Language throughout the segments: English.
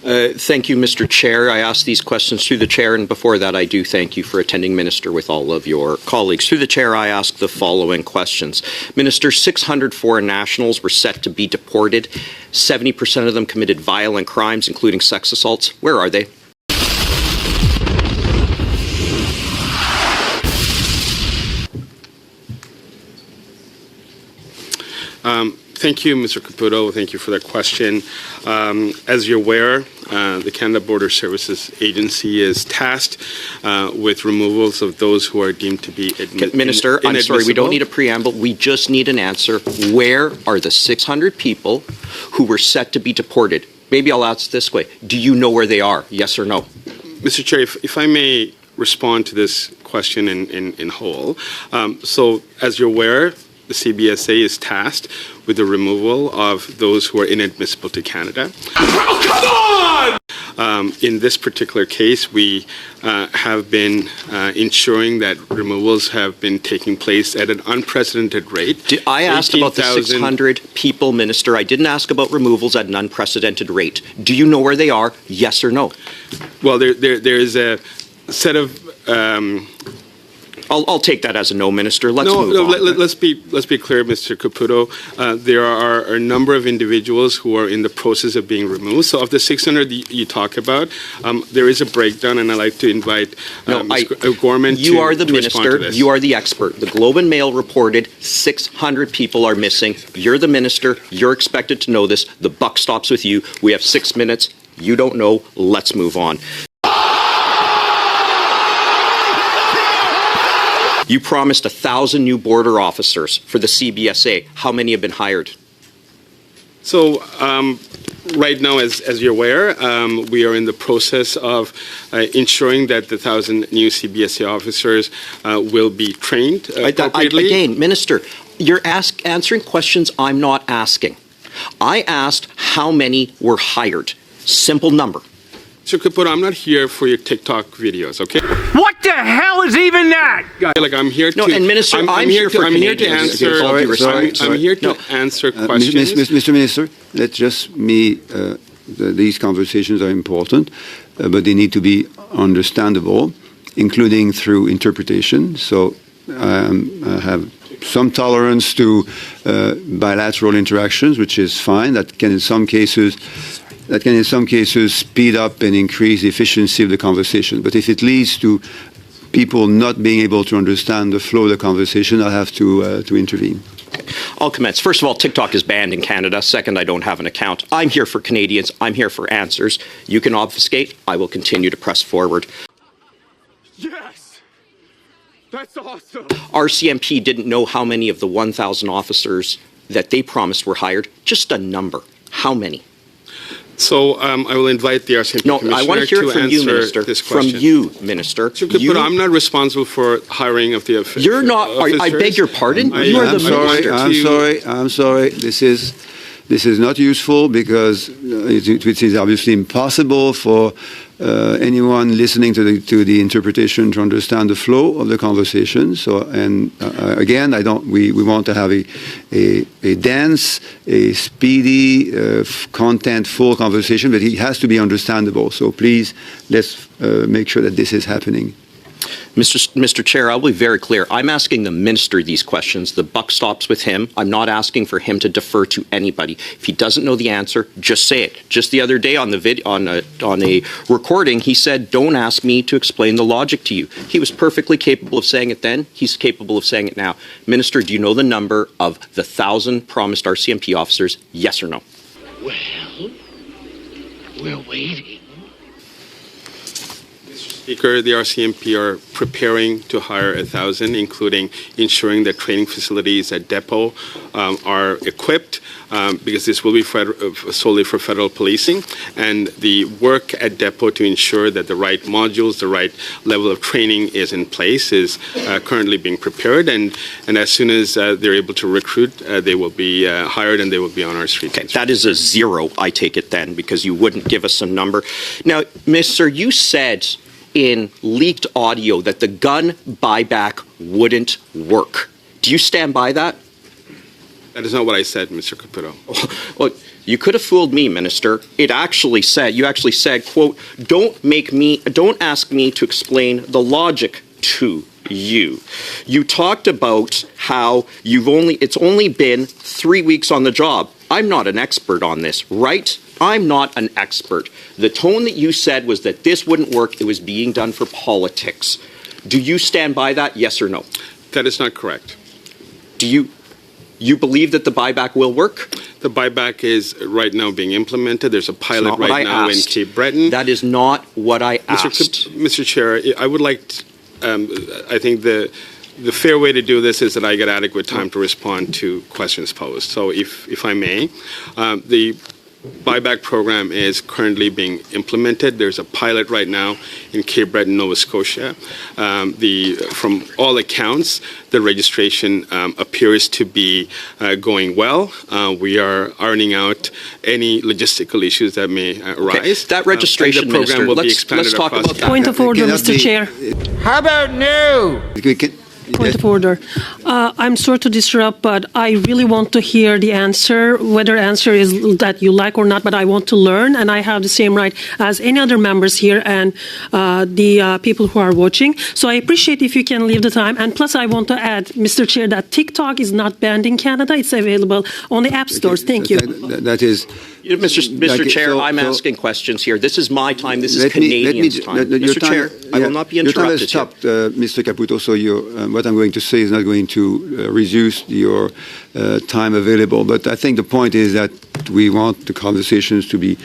Thank you, Mr. Chair. I ask these questions through the Chair, and before that I do thank you for attending, Minister, with all of your colleagues. Through the Chair, I ask the following questions. Minister, 600 foreign nationals were set to be deported. 70% of them committed violent crimes, including sex assaults. Where are they? Thank you, Mr. Caputo. Thank you for that question. As you're aware, the Canada Border Services Agency is tasked with removals of those who are deemed to be Minister, I'm sorry, we don't need a preamble. We just need an answer. Where are the 600 people who were set to be deported? Maybe I'll ask this way. Do you know where they are? Yes or no? Mr. Chair, if I may respond to this question in whole. So, as you're aware, the CBSA is tasked with the removal of those who are inadmissible to Canada. Oh, come on! In this particular case, we have been ensuring that removals have been taking place at an unprecedented rate. I asked about the 600 people, Minister. I didn't ask about removals at an unprecedented rate. Do you know where they are? Yes or no? Well, there is a set of... I'll take that as a no, Minister. Let's move on. Let's be clear, Mr. Caputo. There are a number of individuals who are in the process of being removed. So of the 600 you talk about, there is a breakdown, and I'd like to invite Ms. Gorman to respond to this. You are the Minister. You are the expert. The Globe and Mail reported 600 people are missing. You're the Minister. You're expected to know this. The buck stops with you. We have 6 minutes. You don't know. Let's move on. You promised 1,000 new border officers for the CBSA. How many have been hired? So right now, as you're aware, we are in the process of ensuring that the 1,000 new CBSA officers will be trained appropriately. Again, Minister, you're answering questions I'm not asking. I asked how many were hired. Simple number. Mr. Caputo, I'm not here for your TikTok videos, okay? What the hell is even that? Like I'm here to... No, and Minister, I'm here to answer... I'm here to answer questions. Mr. Minister, let's just these conversations are important, but they need to be understandable, including through interpretation. So I have some tolerance to bilateral interactions, which is fine. That can in some cases speed up and increase the efficiency of the conversation. But if it leads to people not being able to understand the flow of the conversation, I'll have to intervene. I'll commence. First of all, TikTok is banned in Canada. Second, I don't have an account. I'm here for Canadians. I'm here for answers. You can obfuscate. I will continue to press forward. Yes! That's awesome! RCMP didn't know how many of the 1,000 officers that they promised were hired. Just a number. How many? So I will invite the RCMP Commissioner I want to hear it from you, Minister. This question. From you, Minister. But I'm not responsible for hiring of the officers. You're not. I beg your pardon. You are the Minister. I'm sorry. This is not useful because it is obviously impossible for anyone listening to the interpretation to understand the flow of the conversation. So, and again, we want to have a dense, a speedy, content-full conversation, but it has to be understandable. So please, let's make sure that this is happening. Mr. Chair, I'll be very clear. I'm asking the Minister these questions. The buck stops with him. I'm not asking for him to defer to anybody. If he doesn't know the answer, just say it. Just the other day on a recording, he said, "Don't ask me to explain the logic to you." He was perfectly capable of saying it then. He's capable of saying it now. Minister, do you know the number of the 1,000 promised RCMP officers? Yes or no? Well, we're waiting. Speaker, the RCMP are preparing to hire 1,000, including ensuring that training facilities at depot are equipped, because this will be solely for federal policing, and the work at depot to ensure that the right modules, the right level of training is in place is currently being prepared, and as soon as they're able to recruit, they will be hired and they will be on our streets. Okay, that is a zero, I take it then, because you wouldn't give us a number. Now, Mr., you said in leaked audio that the gun buyback wouldn't work. Do you stand by that? That is not what I said, Mr. Caputo. Well, you could have fooled me, Minister. You actually said, quote, don't ask me to explain the logic to you. You talked about how it's only been 3 weeks on the job. I'm not an expert on this, right? I'm not an expert. The tone that you said was that this wouldn't work. It was being done for politics. Do you stand by that, yes or no? That is not correct. Do you believe that the buyback will work? The buyback is right now being implemented. There's a pilot right now in Cape Breton. That is not what I asked. Mr. Chair, I would like I think the fair way to do this is that I get adequate time to respond to questions posed. So if I may, the buyback program is currently being implemented. There's a pilot right now in Cape Breton, Nova Scotia. From all accounts, the registration appears to be going well. We are ironing out any logistical issues that may arise. Okay. That registration, the program Minister, will be let's expanded talk across about that. Point of order, Cannot Mr. be- Chair. How about no? Point of order. I'm sorry to disrupt, but I really want to hear the answer, whether answer is that you like or not, but I want to learn, and I have the same right as any other members here and the people who are watching. So I appreciate if you can leave the time. And plus, I want to add, Mr. Chair, that TikTok is not banned in Canada. It's available on the app stores. Thank you. That is... Mr. Chair, I'm asking questions here. This is my time. This is Canadians' time. Mr. Chair, I will not be interrupted. Your time has stopped, Mr. Caputo, so what I'm going to say is not going to reduce your time available. But I think the point is that we want the conversations to be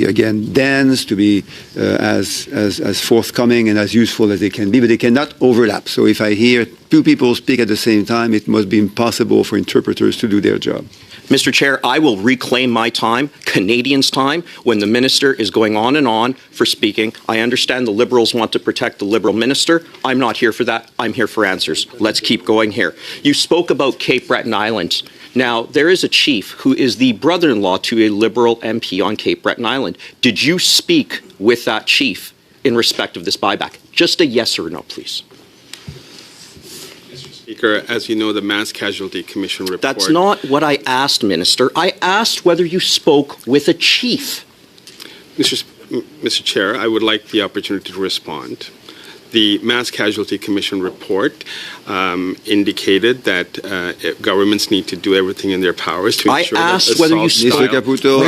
again dense, to be as forthcoming and as useful as they can be, but they cannot overlap. So if I hear two people speak at the same time, it must be impossible for interpreters to do their job. Mr. Chair, I will reclaim my time, Canadians' time, when the minister is going on and on for speaking. I understand the Liberals want to protect the Liberal minister. I'm not here for that. I'm here for answers. Let's keep going here. You spoke about Cape Breton Island. Now, there is a chief who is the brother-in-law to a Liberal MP on Cape Breton Island. Did you speak with that chief in respect of this buyback? Just a yes or no, please. Speaker, as you know, the Mass Casualty Commission report... That's not what I asked, Minister. I asked whether you spoke with a chief. Mr. Chair, I would like the opportunity to respond. The Mass Casualty Commission report indicated that governments need to do everything in their powers to ensure I asked whether you spoke. Mr. Caputo,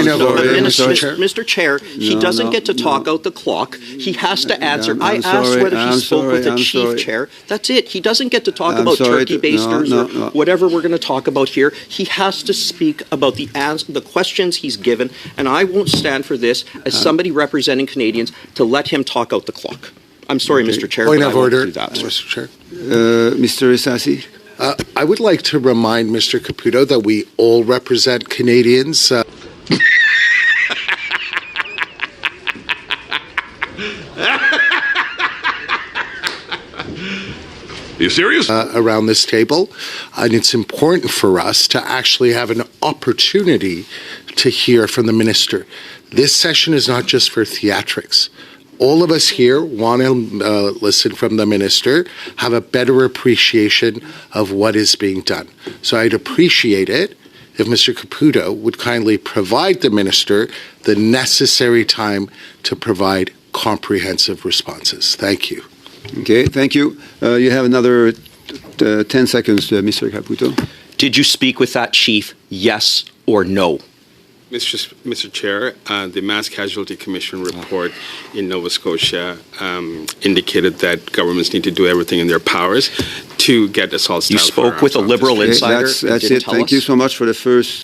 Mr. Chair, he doesn't get to talk out the clock. He has to answer. I asked whether he spoke with the chief, Chair. That's it. He doesn't get to talk about turkey basters or whatever we're going to talk about here. He has to speak about the questions he's given, and I won't stand for this as somebody representing Canadians to let him talk out the clock. I'm sorry, Mr. Chair. Point but of I won't order, do that. Mr. Chair. Mr. Isasi? I would like to remind Mr. Caputo that we all represent Canadians. Are you serious? Around this table, and it's important for us to actually have an opportunity to hear from the minister. This session is not just for theatrics. All of us here want to listen from the minister, have a better appreciation of what is being done. So I'd appreciate it if Mr. Caputo would kindly provide the minister the necessary time to provide comprehensive responses. Thank you. Okay, thank you. You have another 10 seconds, Mr. Caputo. Did you speak with that chief, yes or no? Mr. Chair, the Mass Casualty Commission report in Nova Scotia indicated that governments need to do everything in their powers to get assault-style You spoke with a Liberal insider. That's it. Thank you so much for the first.